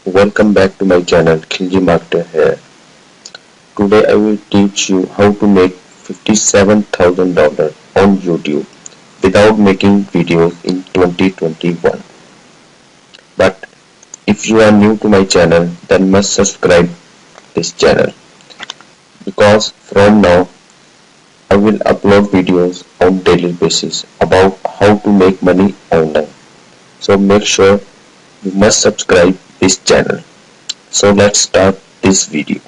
Welcome back to my channel Khilji Marketer here. Today I will teach you how to make $57,000 on YouTube without making videos in 2021. But if you are new to my channel, then must subscribe this channel because from now I will upload videos on daily basis about how to make money online. So make sure you must subscribe this channel. So let's start this video.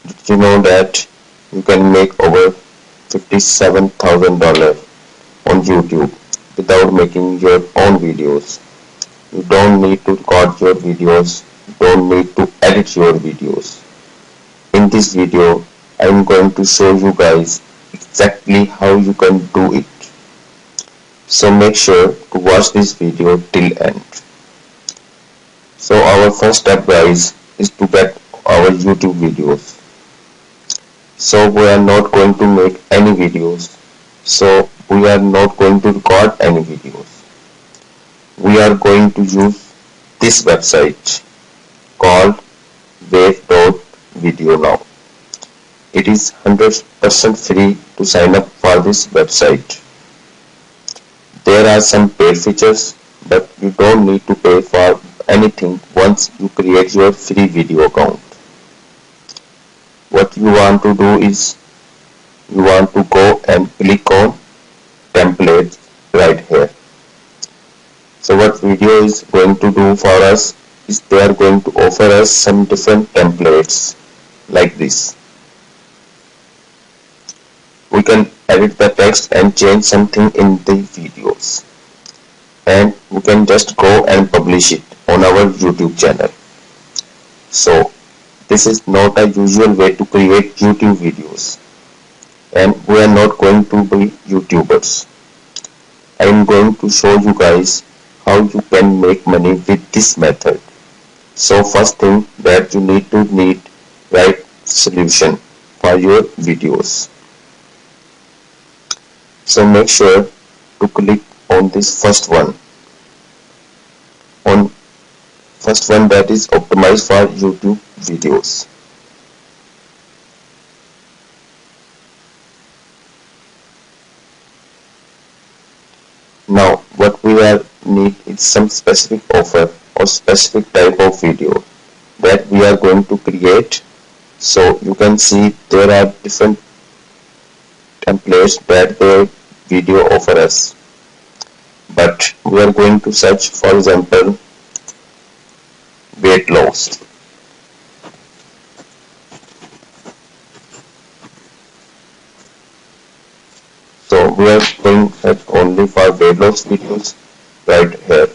Did you know that you can make over $57,000 on YouTube without making your own videos? You don't need to record your videos, you don't need to edit your videos. In this video, I am going to show you guys exactly how you can do it. So make sure to watch this video till end. So our first step guys is to get our YouTube videos. So we are not going to make any videos. So we are not going to record any videos. We are going to use this website called Video now. It is 100% free to sign up for this website. There are some paid features, but you don't need to pay for anything once you create your free video account. What you want to do is you want to go and click on templates right here. So what video is going to do for us is they are going to offer us some different templates like this. We can edit the text and change something in the videos, and we can just go and publish it on our YouTube channel. So this is not a usual way to create YouTube videos, and we are not going to be YouTubers. I am going to show you guys how you can make money with this method. So first thing that you need right solution for your videos. So make sure to click on this first one, that is optimized for YouTube videos. Now what we need is some specific offer or specific type of video that we are going to create. So you can see there are different templates that the video offer us, but we are going to search, for example, weight loss. So we are going to search only for weight loss videos right here.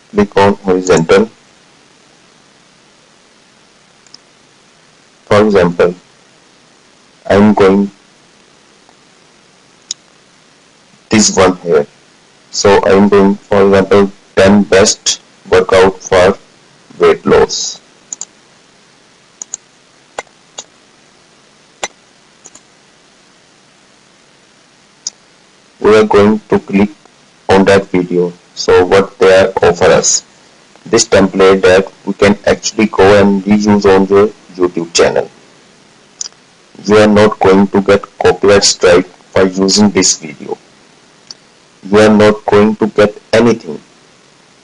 Click on horizontal. For example, I am going this one here. So I am doing, for example, 10 best workout for weight loss. We are going to click on that video. So what they are offer us, this template that we can actually go and reuse on your YouTube channel. You are not going to get copyright strike for using this video. You are not going to get anything.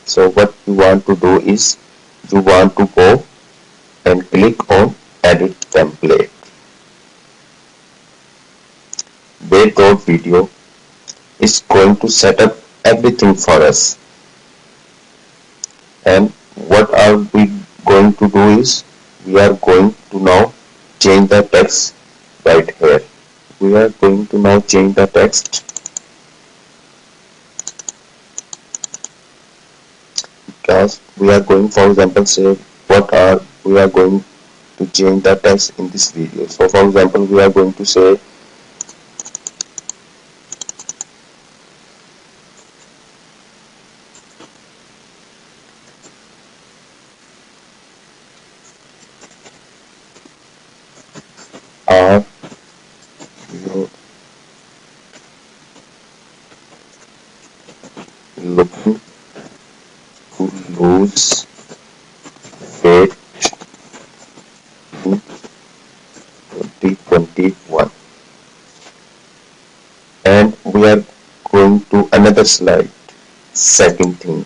So what you want to do is you want to go and click on edit template. Video is going to set up everything for us. And what are we going to do is we are going to now change the text right here. We are going to now change the text. Because we are going, for example, say we are going to change the text in this video. So for example, we are going to say are you looking to lose weight in 2021. And we are going to another slide. Second thing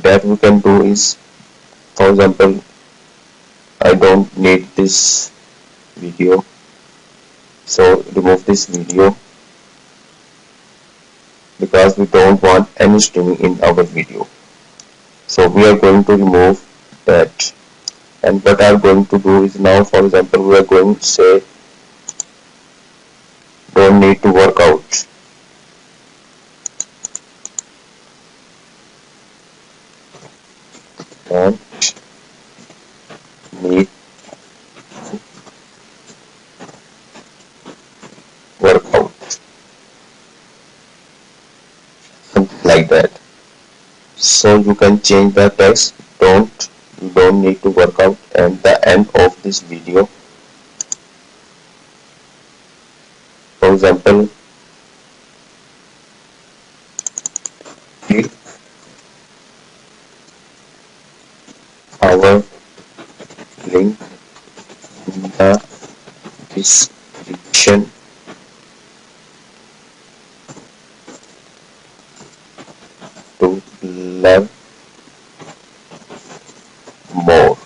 that we can do is, for example, I don't need this video, so remove this video because we don't want any streaming in our video. So we are going to remove that. And what I am going to do is, now for example, we are going to say don't need to work out. And need work out. Something like that. So you can change the text, you don't need to work out, and the end of this video, for example, click our link in the description to learn more,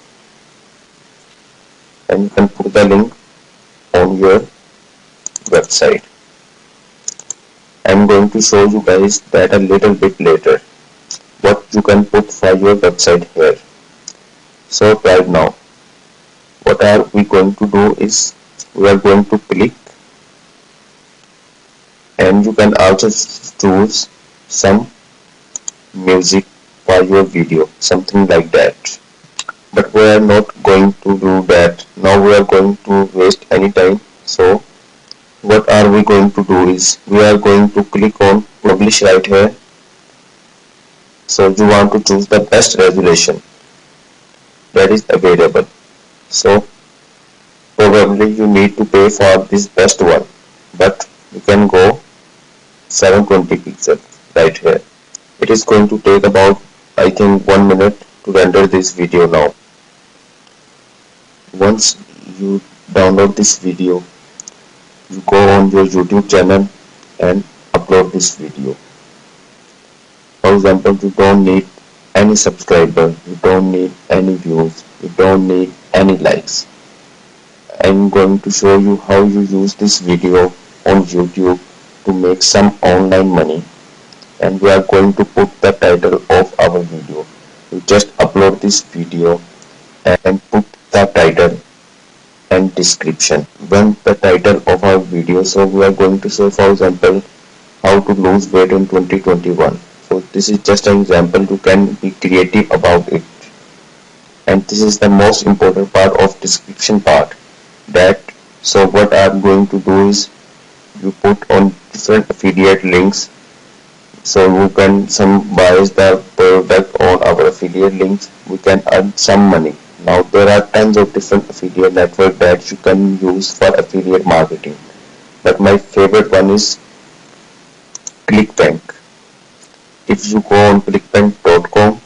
and you can put the link on your website. I'm going to show you guys that a little bit later, what you can put for your website here. So right now, what are we going to do is, we are going to click, and you can also choose some music for your video, something like that. But we are not going to do that. Now we are going to waste any time. So what are we going to do is, we are going to click on publish right here. So you want to choose the best resolution that is available. So probably you need to pay for this best one, but you can go 720 pixels right here. It is going to take about, I think, 1 minute to render this video now. Once you download this video, you go on your YouTube channel and upload this video. For example, you don't need any subscriber, you don't need any views, you don't need any likes. I'm going to show you how you use this video on YouTube to make some online money, and we are going to put the title of our video. You just upload this video and put the title and description. When the title of our video, so we are going to say, for example, how to lose weight in 2021. So this is just an example. You can be creative about it. And this is the most important part of description part. So what I'm going to do is, you put on different affiliate links. So you can buys the product on our affiliate links. We can earn some money. Now there are tons of different affiliate networks that you can use for affiliate marketing. But my favorite one is ClickBank. If you go on clickbank.com,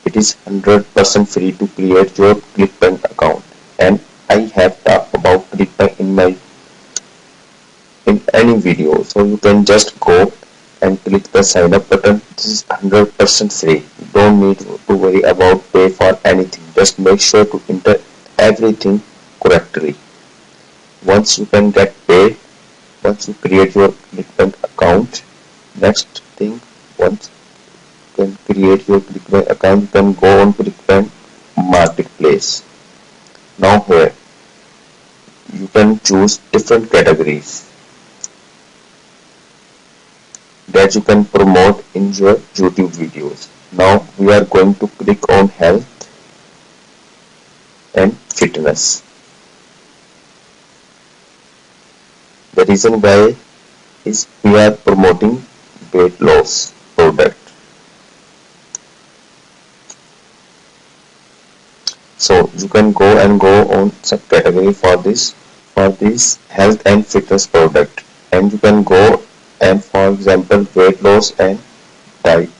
it is 100% free to create your ClickBank account. And I have talked about ClickBank in any video. So you can just go and click the sign up button. This is 100% free. You don't need to worry about pay for anything. Just make sure to enter everything correctly. Once you can get paid, once you create your ClickBank account, next thing, once you can create your ClickBank account, you can go on ClickBank marketplace. Now here you can choose different categories that you can promote in your YouTube videos. Now we are going to click on health and fitness. The reason why is, we are promoting weight loss product. So you can go on subcategory for this health and fitness product, and you can go and for example weight loss and diet.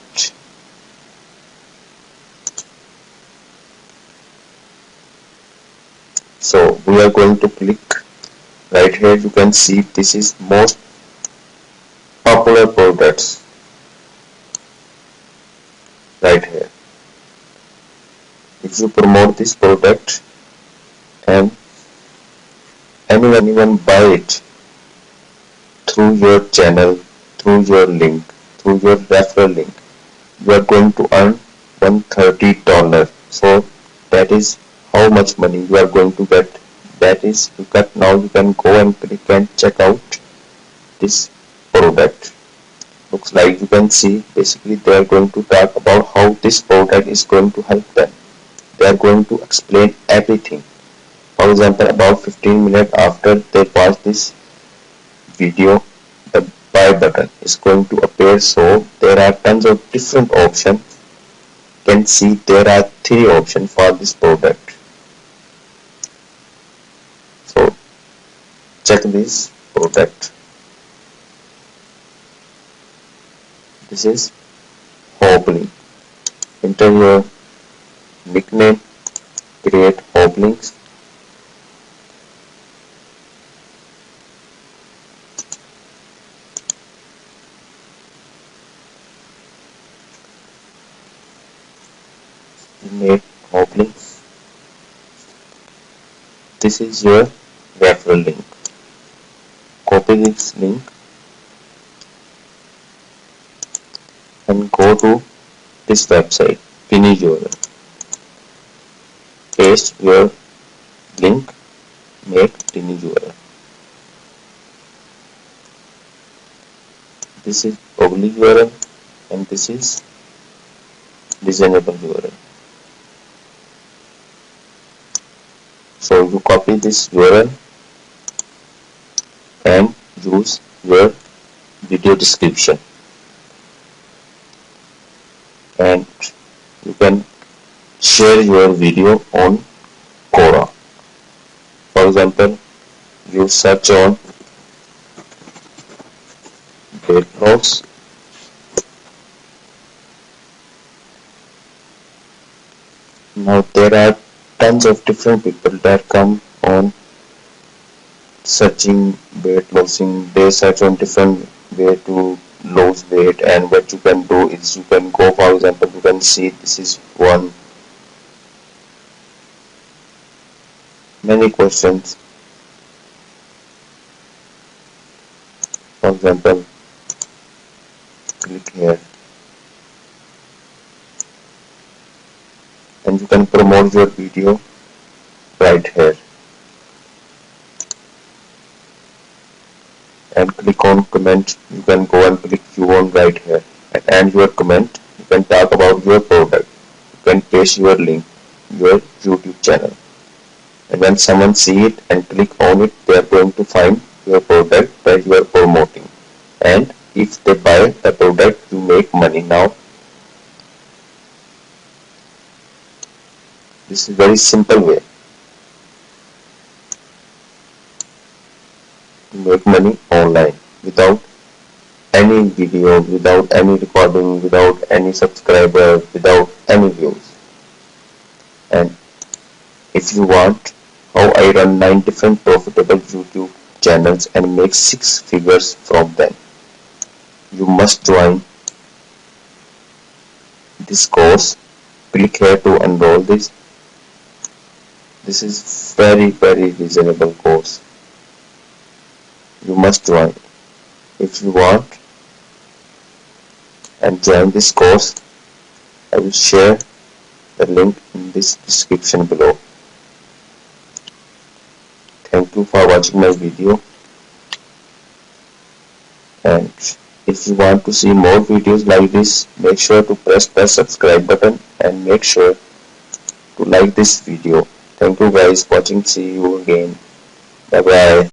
So we are going to click right here. You can see this is most popular products right here. If you promote this product and anyone buy it through your channel, through your link, through your referral link, you are going to earn $130. So that is how much money you are going to get. That is, now you can go and click and check out this product. Looks like you can see basically they are going to talk about how this product is going to help them. They are going to explain everything. For example, about 15 minutes after they watch this video, the buy button is going to appear. So there are tons of different options. You can see there are 3 options for this product. So check this product. This is reuploding. Enter your nickname, create reuplodings. Made reuplodings. This is your referral link. Copy this link and go to this website, pin URL. Paste your link, make pin URL. This is public URL and this is designable URL. So you copy this URL and use your video description, and you can share your video on Quora. For example, you search on weight loss. Now there are tons of different people that come on searching weight lossing. They search on different way to lose weight, and what you can do is you can go, for example, you can see this is one, many questions. For example, click here and you can promote your video right here and click on comment. You can go and click view on right here and add your comment. You can talk about your product. You can paste your link, your YouTube channel, and when someone see it and click on it, they are going to find your product that you are promoting, and if they buy the product, you make money. Now this is very simple way to make money online without any video, without any recording, without any subscriber, without any views. And if you want how I run 9 different profitable YouTube channels and make 6 figures from them, you must join this course. Click here to enroll this. This is very reasonable course. You must join if you want, and join this course. I will share the link in this description below. Thank you for watching my video, and if you want to see more videos like this, make sure to press the subscribe button and make sure to like this video. Thank you guys for watching. See you again. Bye bye.